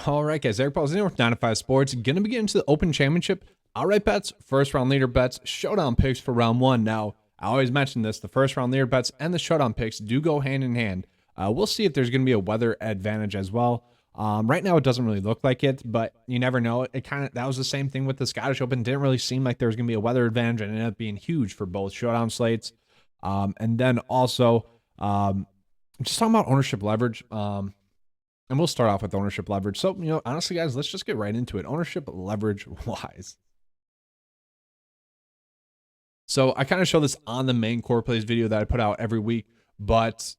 All right, guys, Eric Paul's in with 9 to 5 Sports. Going to be getting into the Open Championship. Outright bets, first round leader bets, showdown picks for round one. Now, I always mention this, the first round leader bets and the showdown picks do go hand in hand. We'll see if there's going to be a weather advantage as well. Right now, it doesn't really look like it, but you never know. That was the same thing with the Scottish Open. Didn't really seem like there was going to be a weather advantage, and it ended up being huge for both showdown slates. And then also, just talking about ownership leverage. And we'll start off with ownership leverage. So, honestly, guys, let's just get right into it. Ownership leverage wise. So I kind of show this on the main core plays video that I put out every week, but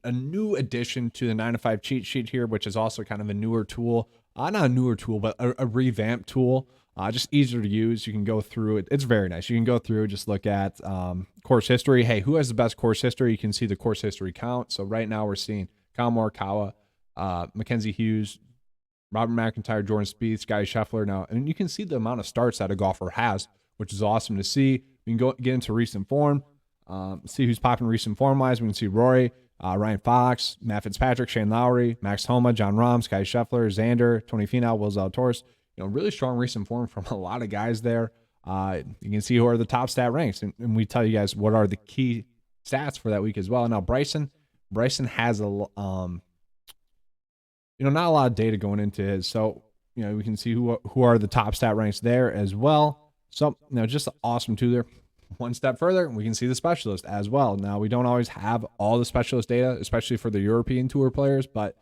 a new addition to the 9 to 5 cheat sheet here, which is also kind of a newer tool, not a newer tool, but a revamped tool, just easier to use. You can go through it. It's very nice. You can go through, just look at course history. Hey, who has the best course history? You can see the course history count. So right now we're seeing Kyle Morikawa, Mackenzie Hughes, Robert McIntyre, Jordan Spieth, Scottie Scheffler. Now, and you can see the amount of starts that a golfer has, which is awesome to see. We can go get into recent form, see who's popping recent form-wise. We can see Rory, Ryan Fox, Matt Fitzpatrick, Shane Lowry, Max Homa, John Rahm, Scottie Scheffler, Xander, Tony Finau, Will Zalatoris. Really strong recent form from a lot of guys there. You can see who are the top stat ranks, and we tell you guys what are the key stats for that week as well. Now, Bryson has a not a lot of data going into his. So, we can see who are the top stat ranks there as well. So, just awesome too there. One step further, we can see the specialist as well. Now, we don't always have all the specialist data, especially for the European Tour players, but,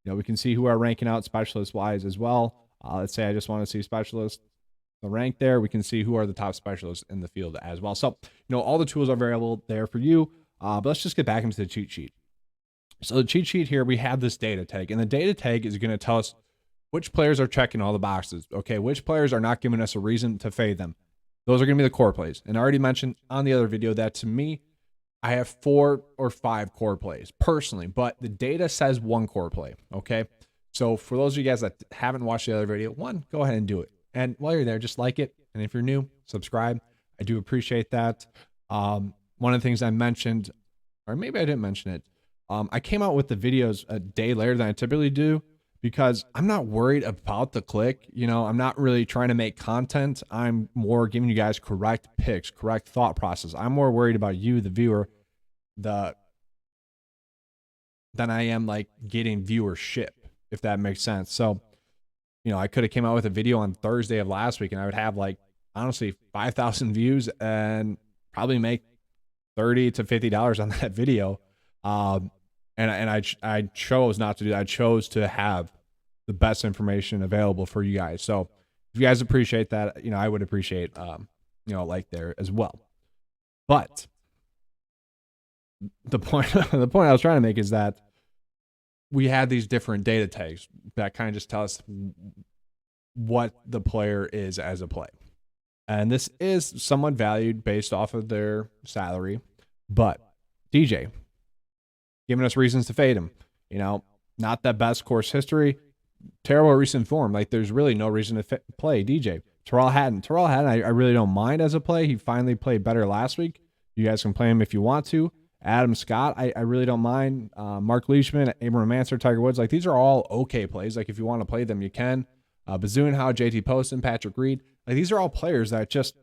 we can see who are ranking out specialist-wise as well. Let's say I just want to see specialist, the rank there. We can see who are the top specialists in the field as well. So, all the tools are available there for you. But let's just get back into the cheat sheet. So the cheat sheet here, we have this data tag, and the data tag is going to tell us which players are checking all the boxes. Okay, which players are not giving us a reason to fade them. Those are going to be the core plays. And I already mentioned on the other video that to me, I have 4 or 5 core plays personally, but the data says 1 core play. Okay, so for those of you guys that haven't watched the other video, go ahead and do it. And while you're there, just like it. And if you're new, subscribe. I do appreciate that. One of the things I mentioned, or maybe I didn't mention it, I came out with the videos a day later than I typically do because I'm not worried about the click. I'm not really trying to make content. I'm more giving you guys correct picks, correct thought process. I'm more worried about you, the viewer, than I am like getting viewership, if that makes sense. So, I could have came out with a video on Thursday of last week and I would have honestly 5,000 views and probably make $30 to $50 on that video. And I chose not to do that. I chose to have the best information available for you guys. So if you guys appreciate that, I would appreciate, like there as well. But the point I was trying to make is that we had these different data tags that kind of just tell us what the player is as a play. And this is somewhat valued based off of their salary, but DJ, giving us reasons to fade him. Not that best course history, terrible recent form. There's really no reason to play DJ. Terrell Hatton, I really don't mind as a play. He finally played better last week. You guys can play him if you want to. Adam Scott, I really don't mind. Mark Leishman, Abraham Manser, Tiger Woods. These are all okay plays. If you want to play them, you can. Bazoon Howe, JT Poston, Patrick Reed. These are all players that just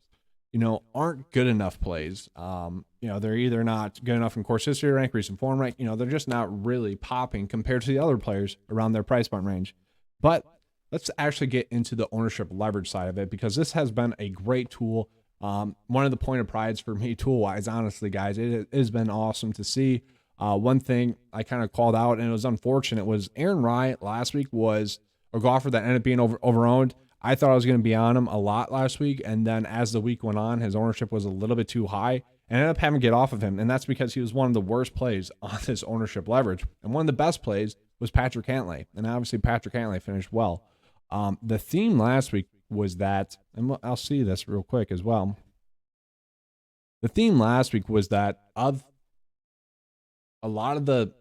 aren't good enough plays. They're either not good enough in course history rank, recent form rank. They're just not really popping compared to the other players around their price point range. But let's actually get into the ownership leverage side of it, because this has been a great tool. One of the point of prides for me tool-wise, honestly, guys, it has been awesome to see. One thing I kind of called out, and it was unfortunate, was Aaron Rai last week was a golfer that ended up being over-owned. I thought I was going to be on him a lot last week, and then as the week went on, his ownership was a little bit too high, and I ended up having to get off of him, and that's because he was one of the worst plays on this ownership leverage. And one of the best plays was Patrick Cantlay, and obviously Patrick Cantlay finished well. The theme last week was that, and I'll see this real quick as well. The theme last week was that of a lot of the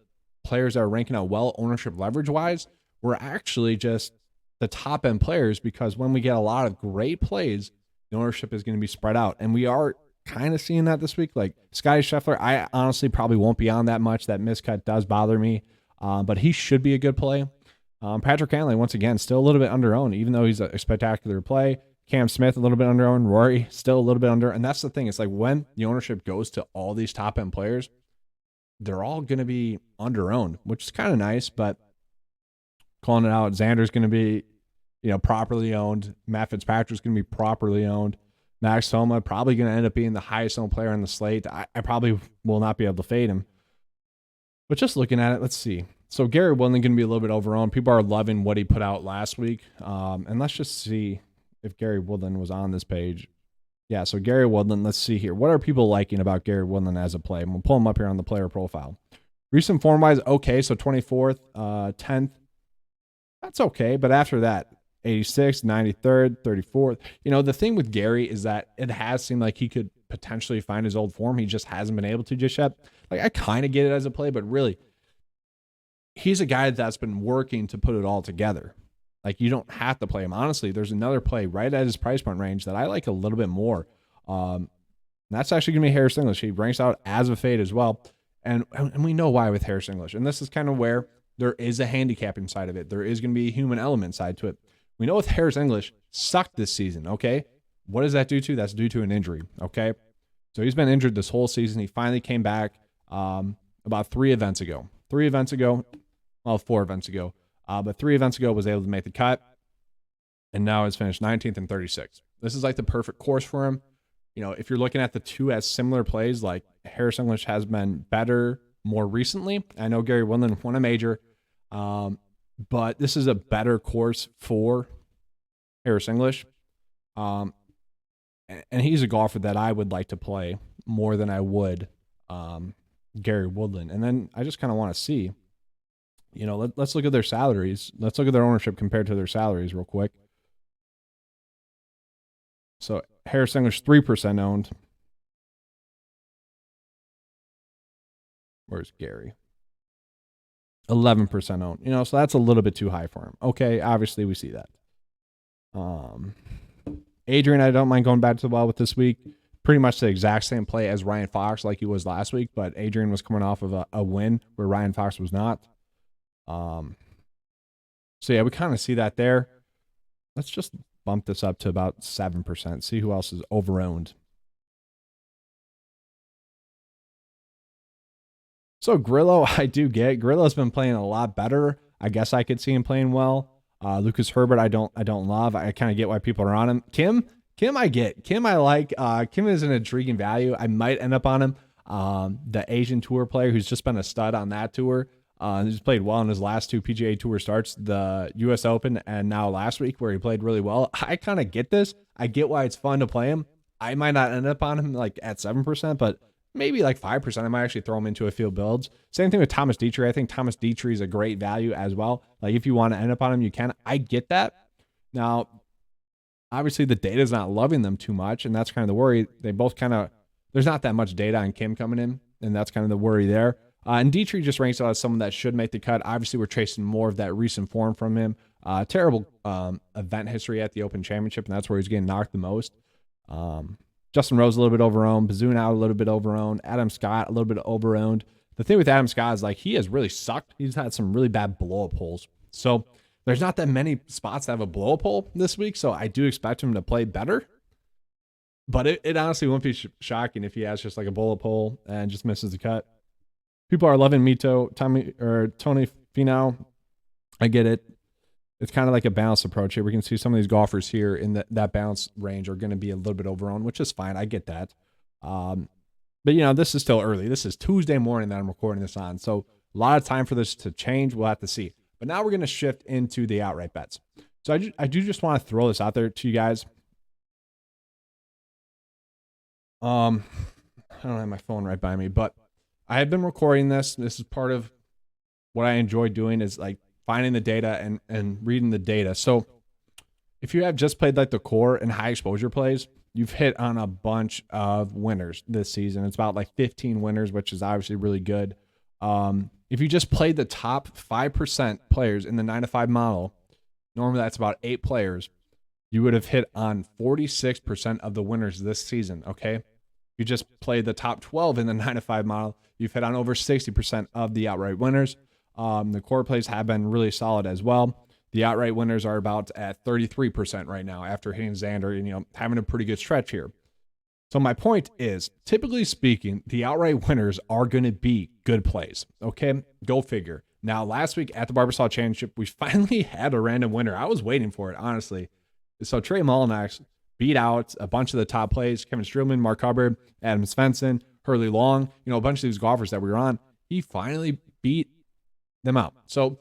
players that are ranking out well ownership leverage-wise were actually just the top end players, because when we get a lot of great plays, the ownership is going to be spread out. And we are kind of seeing that this week. Scottie Scheffler, I honestly probably won't be on that much. That miscut does bother me, but he should be a good play. Patrick Cantlay, once again, still a little bit under-owned, even though he's a spectacular play. Cam Smith, a little bit under-owned. Rory, still a little bit under. And that's the thing. It's like when the ownership goes to all these top-end players, they're all going to be under-owned, which is kind of nice, but calling it out, Xander's going to be, properly owned. Matt Fitzpatrick's going to be properly owned. Max Homa probably going to end up being the highest owned player on the slate. I probably will not be able to fade him. But just looking at it, let's see. So Gary Woodland going to be a little bit overowned. People are loving what he put out last week. And let's just see if Gary Woodland was on this page. Yeah, so Gary Woodland, let's see here. What are people liking about Gary Woodland as a play? And we'll pull him up here on the player profile. Recent form-wise, okay, so 24th, 10th. That's okay, but after that, 86th, 93rd, 34th. The thing with Gary is that it has seemed like he could potentially find his old form. He just hasn't been able to just yet. Like, I kind of get it as a play, but really, he's a guy that's been working to put it all together. Like, you don't have to play him. Honestly, there's another play right at his price point range that I like a little bit more. That's actually going to be Harris English. He ranks out as a fade as well. And we know why with Harris English. And this is kind of where there is a handicapping side of it. There is going to be a human element side to it. We know with Harris English sucked this season, okay? What does that due to? That's due to an injury, okay? So he's been injured this whole season. He finally came back about 3 events ago. 4 events ago. But 3 events ago was able to make the cut. And now has finished 19th and 36th. This is like the perfect course for him. If you're looking at the two as similar plays, like Harris English has been better more recently. I know Gary Woodland won a major, but this is a better course for Harris English. And he's a golfer that I would like to play more than I would Gary Woodland. And then I just kind of want to see, let's look at their salaries. Let's look at their ownership compared to their salaries real quick. So Harris English, 3% owned. Where's Gary? 11% owned. So that's a little bit too high for him. Okay, obviously we see that. Adrian, I don't mind going back to the well with this week. Pretty much the exact same play as Ryan Fox like he was last week, but Adrian was coming off of a win where Ryan Fox was not. So yeah, we kind of see that there. Let's just bump this up to about 7%. See who else is overowned. So Grillo, I do get. Grillo's been playing a lot better. I guess I could see him playing well. Lucas Herbert, I don't love. I kind of get why people are on him. Kim, I get. Kim, I like. Kim is an intriguing value. I might end up on him. The Asian Tour player who's just been a stud on that tour. He's played well in his last 2 PGA Tour starts, the U.S. Open and now last week where he played really well. I kind of get this. I get why it's fun to play him. I might not end up on him like at 7%, but maybe like 5%. I might actually throw him into a field builds. Same thing with Thomas Dietrich. I think Thomas Dietrich is a great value as well. Like if you want to end up on him, you can. I get that. Now, obviously the data is not loving them too much, and that's kind of the worry. They both kind of, there's not that much data on Kim coming in, and that's kind of the worry there. And Dietrich just ranks out as someone that should make the cut. Obviously, we're chasing more of that recent form from him. Terrible event history at the Open Championship, and that's where he's getting knocked the most. Justin Rose a little bit overowned. Bazoon out a little bit overowned. Adam Scott a little bit overowned. The thing with Adam Scott is like he has really sucked. He's had some really bad blow-up holes. So there's not that many spots that have a blow-up hole this week, so I do expect him to play better. But it honestly won't be shocking if he has just like a blow-up hole and just misses the cut. People are loving Tony Finau. I get it. It's kind of like a balanced approach here. We can see some of these golfers here in that balance range are going to be a little bit overowned, which is fine. I get that. But, this is still early. This is Tuesday morning that I'm recording this on. So a lot of time for this to change. We'll have to see. But now we're going to shift into the outright bets. So I do just want to throw this out there to you guys. I don't have my phone right by me, but I have been recording this. This is part of what I enjoy doing is like finding the data and reading the data. So if you have just played like the core and high exposure plays, you've hit on a bunch of winners this season. It's about like 15 winners, which is obviously really good. If you just played the top 5% players in the 9-to-5 model, normally that's about 8 players, you would have hit on 46% of the winners this season, okay? You just played the top 12 in the 9-to-5 model, you've hit on over 60% of the outright winners. The core plays have been really solid as well. The outright winners are about at 33% right now after hitting Xander and, having a pretty good stretch here. So my point is, typically speaking, the outright winners are going to be good plays. Okay, go figure. Now, last week at the Barbasol Championship, we finally had a random winner. I was waiting for it, honestly. So Trey Mullinax beat out a bunch of the top plays: Kevin Streelman, Mark Hubbard, Adam Svensson, Hurley Long, a bunch of these golfers that we were on. He finally beat them out. So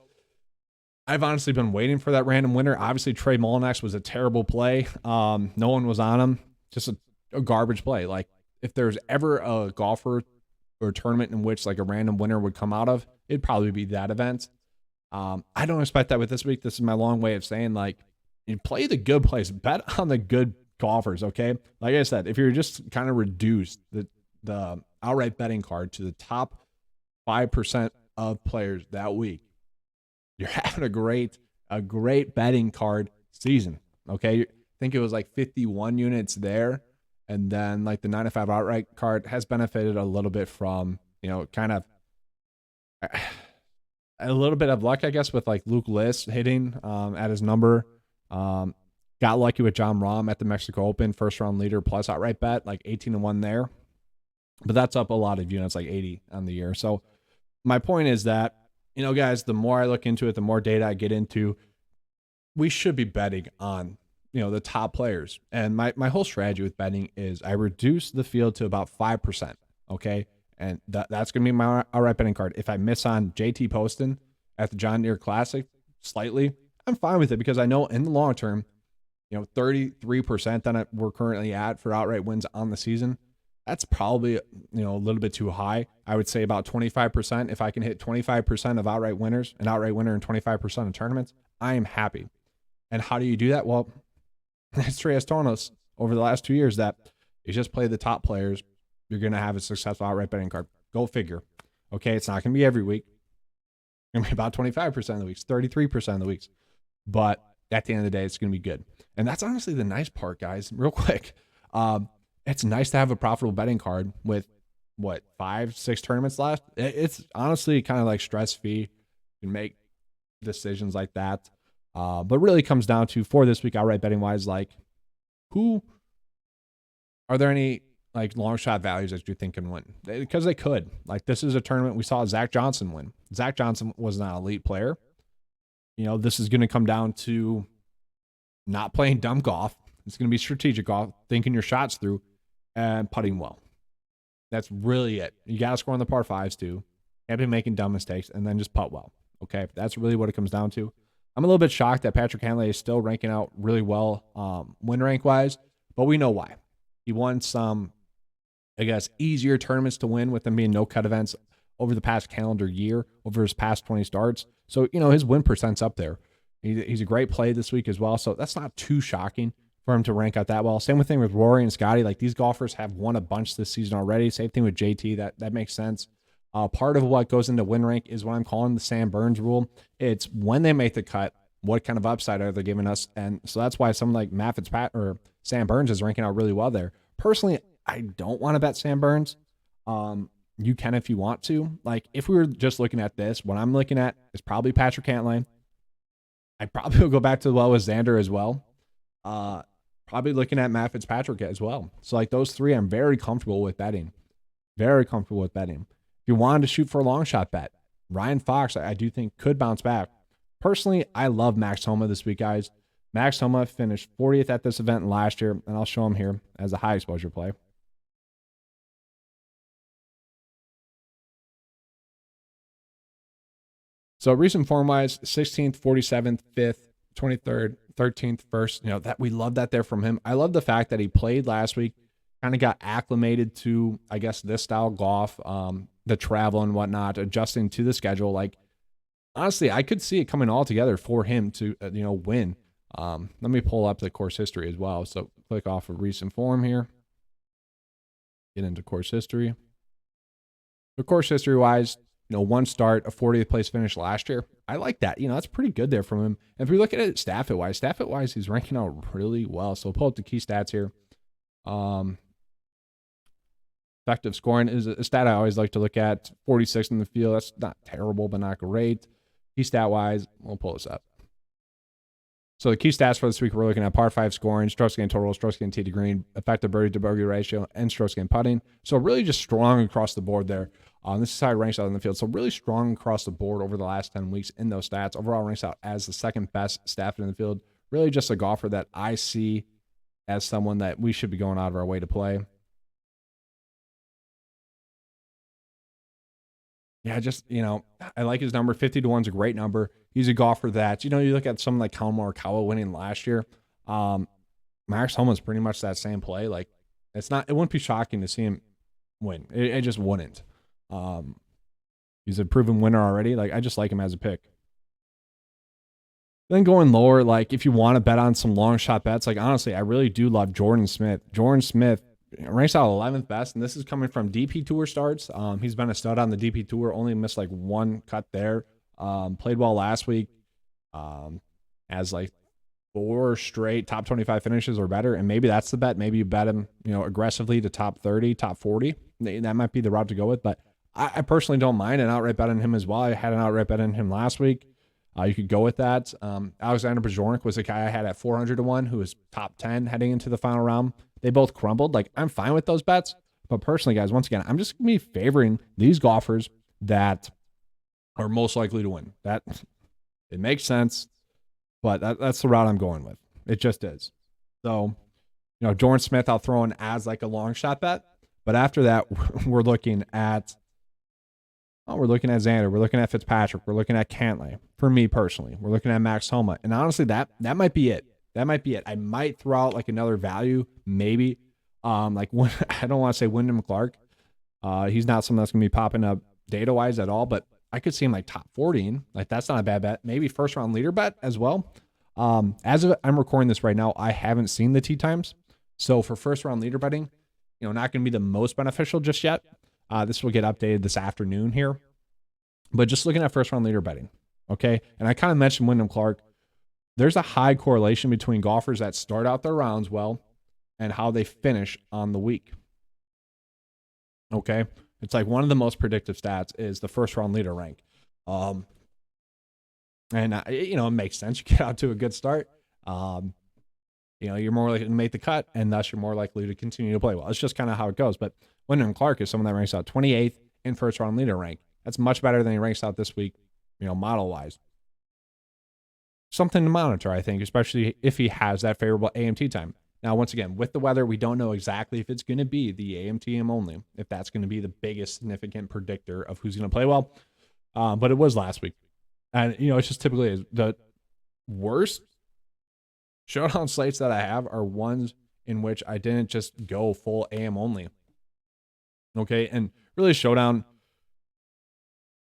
I've honestly been waiting for that random winner. Obviously, Trey Mullinax was a terrible play. No one was on him. Just a garbage play. Like, if there's ever a golfer or a tournament in which like a random winner would come out of, it'd probably be that event. I don't expect that with this week. This is my long way of saying, like, you play the good plays, bet on the good golfers. Okay, like I said, if you're just kind of reduced the outright betting card to the top 5% of players that week, you're having a great betting card season. Okay, I think it was like 51 units there. And then like the 9-5 outright card has benefited a little bit from, kind of a little bit of luck, I guess, with like Luke List hitting at his number. Got lucky with John Rahm at the Mexico Open, first round leader plus outright bet, like 18-1 there. But that's up a lot of units, like 80 on the year. So my point is that, guys, the more I look into it, the more data I get into, we should be betting on the top players. And my whole strategy with betting is I reduce the field to about 5%. Okay. And that's going to be my outright betting card. If I miss on JT Poston at the John Deere Classic slightly, I'm fine with it, because I know in the long term, 33% that we're currently at for outright wins on the season, that's probably, a little bit too high. I would say about 25%. If I can hit 25% of outright winners, an outright winner in 25% of tournaments, I am happy. And how do you do that? Well, history has told us over the last 2 years that you just play the top players, you're going to have a successful outright betting card. Go figure. Okay, it's not going to be every week. It's going to be about 25% of the weeks, 33% of the weeks. But at the end of the day, it's going to be good. And that's honestly the nice part, guys. Real quick. It's nice to have a profitable betting card with, 5-6 tournaments left. It's honestly kind of like stress-free. You can make decisions like that. But really comes down to, for this week, outright betting wise, like, are there any like long shot values that you think can win? Because they could. Like, this is a tournament we saw Zach Johnson win. Zach Johnson was not an elite player. This is going to come down to not playing dumb golf. It's going to be strategic golf, thinking your shots through, and putting well. That's really it. You got to score on the par fives too. Can't be making dumb mistakes, and then just putt well. Okay, that's really what it comes down to. I'm a little bit shocked that Patrick Cantlay is still ranking out really well win rank wise, but we know why. He won some, I guess, easier tournaments to win with them being no cut events over the past calendar year, over his past 20 starts. So, his win percent's up there. He's a great play this week as well. So that's not too shocking for him to rank out that well. Same thing with Rory and Scotty. Like, these golfers have won a bunch this season already. Same thing with JT. That makes sense. Part of what goes into win rank is what I'm calling the Sam Burns rule. It's when they make the cut, what kind of upside are they giving us? And so that's why someone like Matt Fitzpatrick or Sam Burns is ranking out really well there. Personally, I don't want to bet Sam Burns. You can if you want to. Like, if we were just looking at this, what I'm looking at is probably Patrick Cantlay. I probably will go back to the well with Xander as well. Probably looking at Matt Fitzpatrick as well. So like those three, I'm very comfortable with betting. Very comfortable with betting. If you wanted to shoot for a long shot bet, Ryan Fox, I do think could bounce back. Personally, I love Max Homa this week, guys. Max Homa finished 40th at this event last year, and I'll show him here as a high exposure play. So recent form-wise, 16th, 47th, 5th, 23rd, 13th, 1st. That we love that there from him. I love the fact that he played last week, kind of got acclimated to, I guess, this style of golf, the travel and whatnot, adjusting to the schedule. Like, honestly, I could see it coming all together for him to, win. Let me pull up the course history as well. So click off of recent form here. Get into course history. The course history-wise, one start, a 40th place finish last year. I like that. That's pretty good there from him. And if we look at it staff it wise, he's ranking out really well. So we'll pull up the key stats here. effective scoring is a stat I always like to look at. 46 in the field. That's not terrible, but not great. Key stat wise, we'll pull this up. So the key stats for this week, we're looking at par 5 scoring, strokes gained total, strokes gained tee to green, effective birdie to bogey ratio, and strokes gained putting. So really just strong across the board there. This is how it ranks out in the field. So really strong across the board over the last 10 weeks in those stats. Overall ranks out as the second best staff in the field. Really just a golfer that I see as someone that we should be going out of our way to play. Yeah, just, I like his number. 50 to 1 is a great number. He's a golfer that, you look at someone like Collin Morikawa winning last year. Max Homa's pretty much that same play. Like, it wouldn't be shocking to see him win. It just wouldn't. He's a proven winner already. Like, I just like him as a pick. Then going lower, like, if you want to bet on some long shot bets, like, honestly, I really do love Jordan Smith. Jordan Smith ranks out 11th best, and this is coming from DP Tour starts. He's been a stud on the DP Tour, only missed like one cut there. Played well last week. Has like 4 straight top 25 finishes or better, and maybe that's the bet. Maybe you bet him, aggressively to top 30, top 40. That might be the route to go with, but I personally don't mind an outright bet on him as well. I had an outright bet on him last week. You could go with that. Alexander Bjork was a guy I had at 400 to 1 who was top 10 heading into the final round. They both crumbled. Like, I'm fine with those bets, but personally, guys, once again, I'm just going to be favoring these golfers that are most likely to win. That it makes sense, but that's the route I'm going with. It just is. So, Jordan Smith, I'll throw in as like a long shot bet, but after that, we're looking at Xander, we're looking at Fitzpatrick, we're looking at Cantlay. For me personally, we're looking at Max Homa, and honestly, that might be it. That might be it. I might throw out like another value, maybe. I don't want to say Wyndham Clark. He's not someone that's going to be popping up data-wise at all, but I could see him like top 14. Like, that's not a bad bet. Maybe first-round leader bet as well. As of I'm recording this right now, I haven't seen the tee times. So for first-round leader betting, not going to be the most beneficial just yet. This will get updated this afternoon here. But just looking at first-round leader betting, okay? And I kind of mentioned Wyndham Clark. There's a high correlation between golfers that start out their rounds well and how they finish on the week. Okay? It's like one of the most predictive stats is the first round leader rank. And it makes sense. You get out to a good start. You're more likely to make the cut, and thus you're more likely to continue to play well. It's just kind of how it goes. But Wyndham Clark is someone that ranks out 28th in first round leader rank. That's much better than he ranks out this week, model-wise. Something to monitor, I think, especially if he has that favorable AMT time. Now, once again, with the weather, we don't know exactly if it's going to be the AMTM only, if that's going to be the biggest significant predictor of who's going to play well. But it was last week. And, it's just typically the worst Showdown slates that I have are ones in which I didn't just go full AM only. Okay, and really Showdown,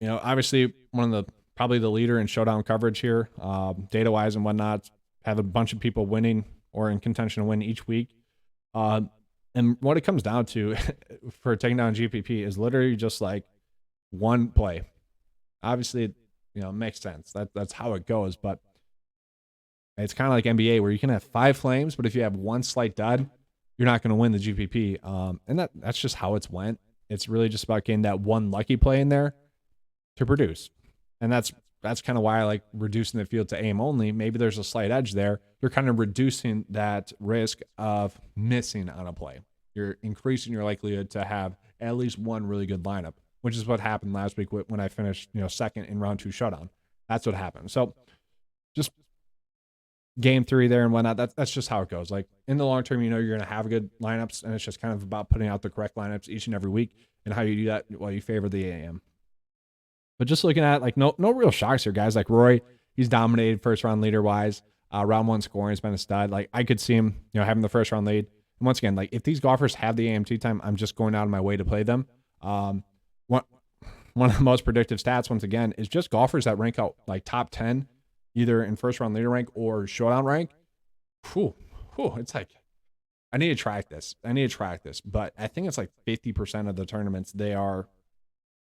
obviously probably the leader in Showdown coverage here, data-wise and whatnot, have a bunch of people winning or in contention to win each week. And what it comes down to for taking down GPP is literally just like one play. Obviously, it makes sense. That's how it goes, but it's kind of like NBA where you can have 5 flames, but if you have one slight dud, you're not going to win the GPP. And that's just how it's went. It's really just about getting that one lucky play in there to produce. And that's kind of why I like reducing the field to aim only. Maybe there's a slight edge there. You're kind of reducing that risk of missing on a play. You're increasing your likelihood to have at least one really good lineup, which is what happened last week when I finished, second in round 2 Showdown. That's what happened. So just game 3 there and whatnot. That's just how it goes. Like in the long term, you're going to have good lineups, and it's just kind of about putting out the correct lineups each and every week. And how you do that, well, you favor the AM. But just looking at like no real shocks here, guys. Like Rory, he's dominated first round leader wise. Round 1 scoring has been a stud. Like I could see him, having the first round lead. And once again, like if these golfers have the AMT time, I'm just going out of my way to play them. One of the most predictive stats, once again, is just golfers that rank out like top 10, either in first round leader rank or Showdown rank. It's like I need to track this. But I think it's like 50% of the tournaments they are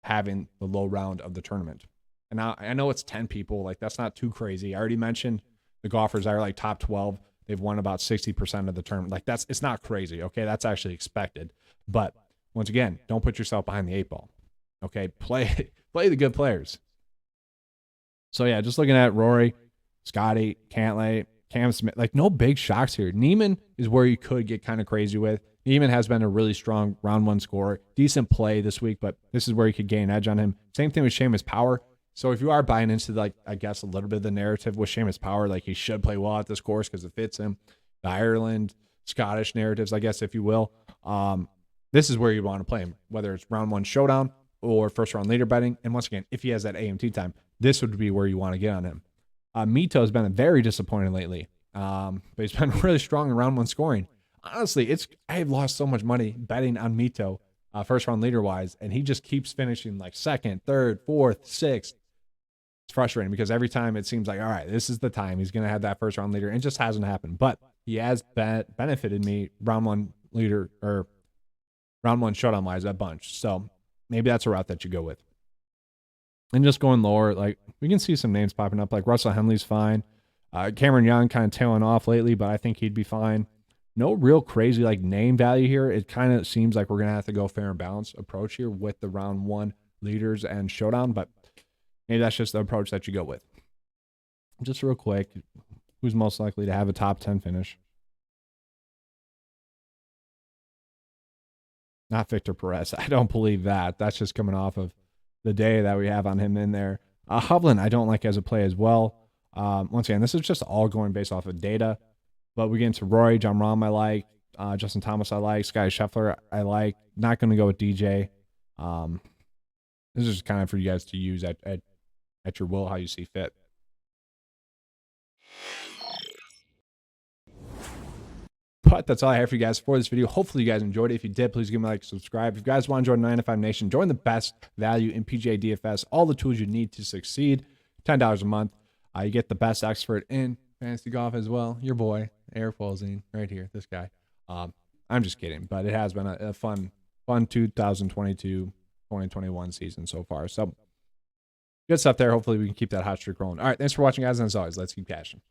having the low round of the tournament. And now I know it's 10 people. Like that's not too crazy. I already mentioned the golfers that are like top 12. They've won about 60% of the tournament. Like it's not crazy. Okay. That's actually expected. But once again, don't put yourself behind the 8 ball. Okay, play the good players. So yeah, just looking at Rory, Scotty, Cantlay, Cam Smith, like no big shocks here. Neiman is where you could get kind of crazy with. Neiman has been a really strong round 1 scorer, decent play this week, but this is where you could gain edge on him. Same thing with Seamus Power. So if you are buying into, like, I guess a little bit of the narrative with Seamus Power, like he should play well at this course because it fits him, the Ireland, Scottish narratives, I guess, if you will, this is where you want to play him, whether it's round 1 showdown or first round leader betting. And once again, if he has that AMT time, this would be where you want to get on him. Mito has been very disappointing lately, but he's been really strong in round 1 scoring. Honestly, I've lost so much money betting on Mito, first round leader wise, and he just keeps finishing like 2nd, 3rd, 4th, 6th. It's frustrating because every time it seems like, all right, this is the time he's going to have that first round leader, and it just hasn't happened. But he has benefited me round 1 leader or round 1 showdown wise a bunch. So maybe that's a route that you go with. And just going lower, like we can see some names popping up, like Russell Henley's fine. Cameron Young kind of tailing off lately, but I think he'd be fine. No real crazy like name value here. It kind of seems like we're going to have to go fair and balanced approach here with the round 1 leaders and showdown, but maybe that's just the approach that you go with. Just real quick, who's most likely to have a top 10 finish? Not Victor Perez. I don't believe that. That's just coming off of the day that we have on him in there. Hovland, I don't like as a play as well. Once again, this is just all going based off of data. But we get into Rory, John Rahm, I like. Justin Thomas, I like. Scotty Scheffler, I like. Not going to go with DJ. This is just kind of for you guys to use at your will, how you see fit. But that's all I have for you guys for this video. Hopefully you guys enjoyed it. If you did, please give me a like, subscribe. If you guys want to join 9 to 5 Nation, join the best value in PGA DFS. All the tools you need to succeed. $10 a month. You get the best expert in fantasy golf as well. Your boy, Eric Wolzine, right here, this guy. I'm just kidding, but it has been a fun 2022-2021 season so far. So good stuff there. Hopefully we can keep that hot streak rolling. All right, thanks for watching, guys, and as always, let's keep cashing.